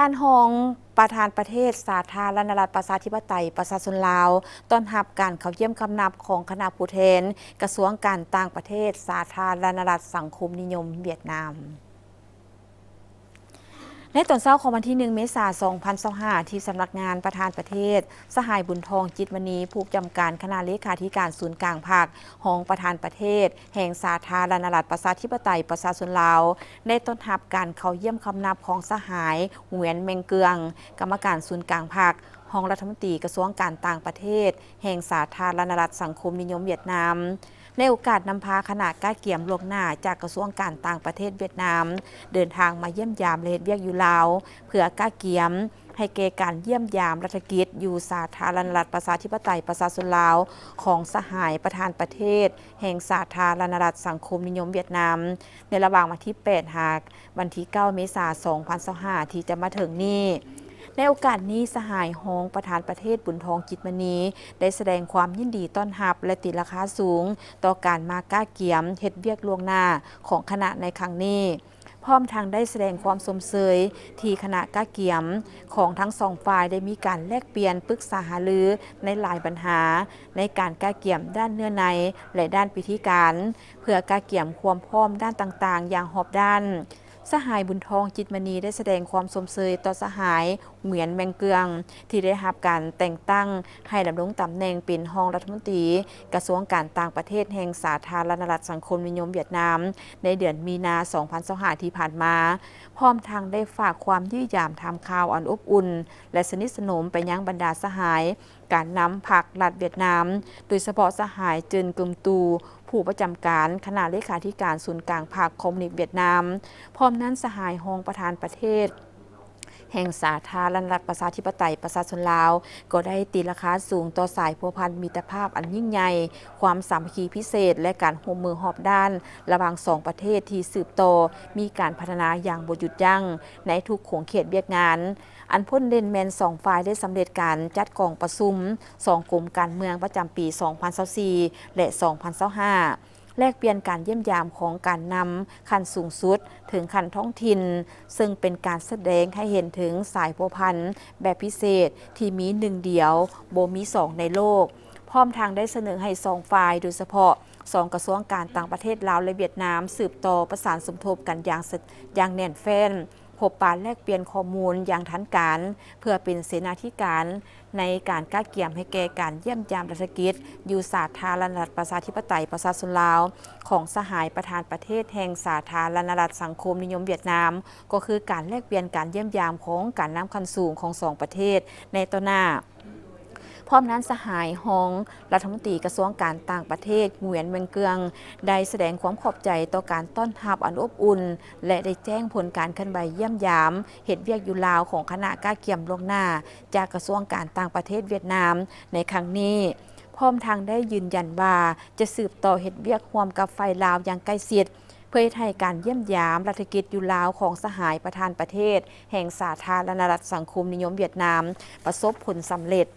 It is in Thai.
ท่านฮองประธานประเทศสาธารณรัฐประชาธิปไตยประชาชนลาวต้อนรับการเข้าเยี่ยมคำนับของคณะผู้แทนกระทรวงการต่างประเทศสาธารณรัฐสังคมนิยมเวียดนามในตอนเช้าของวันที่1 เมษายน 2025 ที่สำนักงานประธานประเทศสหายบุญทองจิตมณีผู้จำการคณะเลขาธิการศูนย์กลางภาคของประธานประเทศแห่งสาธารณรัฐประชาธิปไตยประชาชนลาวได้ต้อนรับการเข้าเยี่ยมคำนับของสหายเหวียนเมงเกืองกรรมการศูนย์กลางภาคห้องรัฐมนตรีกระทรวงการต่างประเทศแห่งสาธารณรัฐสังคมนิยมเวียดนามในโอกาสนำพาคณะก้าเกี่ยมลวงหน้าจากกระทรวงการต่างประเทศเวียดนามเดินทางมาเยี่ยมยามเลดเวียกอยู่ลาวเพื่อก้าเกี่ยมให้เกการเยี่ยมยามรัฐกิจอยู่สาธารณรัฐประชาธิปไตยประชาชนลาวของสหายประธานประเทศแห่งสาธารณรัฐสังคมนิยมเวียดนามในระหว่างวันที่8หากวันที่9 เมษายน 2025 ที่จะมาถึงนี้ในโอกาสนี้สหายฮองประธานประเทศบุญทองจิตมณีได้แสดงความยินดีต้อนรับและติดราคาสูงต่อการมาก้าเกี่ยมเฮ็ดเวียกล่วงหน้าของคณะในครั้งนี้พร้อมทางได้แสดงความสมเสยที่คณะก้าเกี่ยมของทั้งสองฝ่ายได้มีการแลกเปลี่ยนปรึกษาหารือในหลายปัญหาในการก้าเกี่ยมด้านเนื้อในและด้านพิธีการเพื่อก้าเกี่ยมความพร้อมด้านต่างๆอย่างหอบด้านสหายบุญทองจิตมณีได้แสดงความสมเสยต่อสหายเหมือนแมงเกืองที่ได้รับการแต่งตั้งให้ดำรงตำแหน่งเป็นรองรัฐมนตรีกระทรวงการต่างประเทศแห่งสาธารณรัฐสังคมนิยมเวียดนามในเดือนมีนา 2025 ที่ผ่านมาพร้อมทางได้ฝากความยื้อยามทำข่าวอันอบอุ่นและสนิทสนมไปยังบรรดาสหายการนำผักรัฐเวียดนามโดยเฉพาะสหายเจินกึมตูผู้ประจำการคณะเลขาธิการศูนย์กลางภาคคอมมิวนิสต์เวียดนามพร้อมนั้นสหายฮองประธานประเทศแห่งสาธารณรัฐประชาธิปไตยประชาชนลาวก็ได้ตีราคาสูงต่อสายพัวพันมิตรภาพอันยิ่งใหญ่ความสามัคคีพิเศษและการร่วมมือหอบด้านระหว่างสองประเทศที่สืบโตมีการพัฒนาอย่างบ่หยุดยั้งในทุกโขงเขตเวียกงานอันพ้นเด่นแมนสองฝ่ายได้สำเร็จการจัดกองประชุมสองกลุ่มการเมืองประจำปี 2024 และ 2025แลกเปลี่ยนการเยี่ยมยามของการนำขั้นสูงสุดถึงขั้นท้องถิ่นซึ่งเป็นการแสดงให้เห็นถึงสายพัวพันแบบพิเศษที่มีหนึ่งเดียวโบมีสองในโลกพร้อมทางได้เสนอให้สองฝ่ายโดยเฉพาะสองกระทรวงการต่างประเทศลาวและเวียดนามสืบต่อประสานสมทบกันอย่างแน่นแฟ้นพบปะแลกเปลี่ยนข้อมูลอย่างทันการเพื่อเป็นเสนาธิการในการก้าเกี่ยมให้แก่การเยี่ยมยามรัฐกิจอยู่สาธารณรัฐประชาธิปไตยประชาชนลาวของสหายประธานประเทศแห่งสาธารณรัฐสังคมนิยมเวียดนามก็คือการแลกเปลี่ยนการเยี่ยมยามของการนำคันสูงของสองประเทศในต่อหน้าพร้อมนั้นสหายฮองรัฐมนตรีกระทรวงการต่างประเทศเหวียนเมืองเกืองได้แสดงความขอบใจต่อการต้อนรับอันอบอุ่นและได้แจ้งผลการขึ้นใบเยี่ยมยามเหตุเวียกอยู่ลาวของคณะก้าเกี่ยมล่วงหน้าจากกระทรวงการต่างประเทศเวียดนามในครั้งนี้พร้อมทางได้ยืนยันว่าจะสืบต่อเหตุเวียกร่วมกับฝ่ายลาวอย่างใกล้ชิดเพื่อให้การเยี่ยมยามรัฐกิจอยู่ลาวของสหายประธานประเทศแห่งสาธารณรัฐสังคมนิยมเวียดนามประสบผลสำเร็จ